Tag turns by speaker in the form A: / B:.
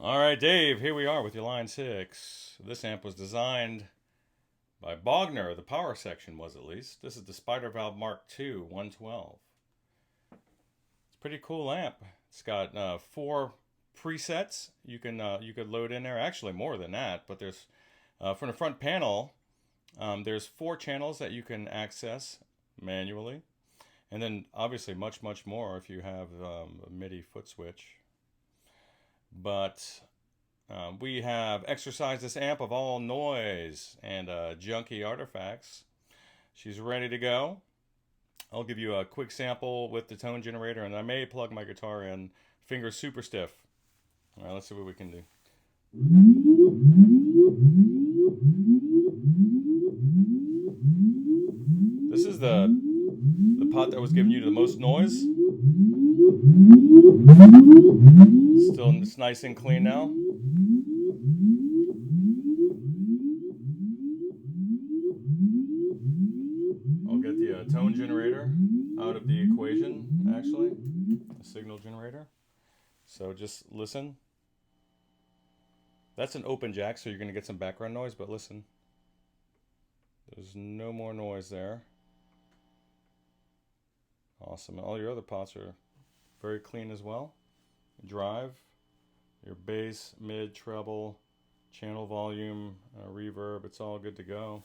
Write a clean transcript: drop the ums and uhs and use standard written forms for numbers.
A: All right, Dave, here we are with your Line 6. This amp was designed by Bogner, the power section was at least. This is the Spider Valve Mark II 112. It's a pretty cool amp. It's got 4 presets you could load in there. Actually, more than that, but there's from the front panel, there's 4 channels that you can access manually, and then obviously much more if you have a MIDI foot switch. But we have exorcised this amp of all noise and junky artifacts. She's ready to go. I'll give you a quick sample with the tone generator, and I may plug my guitar in. Fingers super stiff. All right, let's see what we can do. This is the pot that was giving you the most noise. Still, it's nice and clean now. I'll get the tone generator out of the equation, actually, the signal generator. So just listen. That's an open jack, so you're going to get some background noise, but listen. There's no more noise there. Awesome. All your other pots are very clean as well. Drive, your bass, mid, treble, channel volume, reverb, it's all good to go.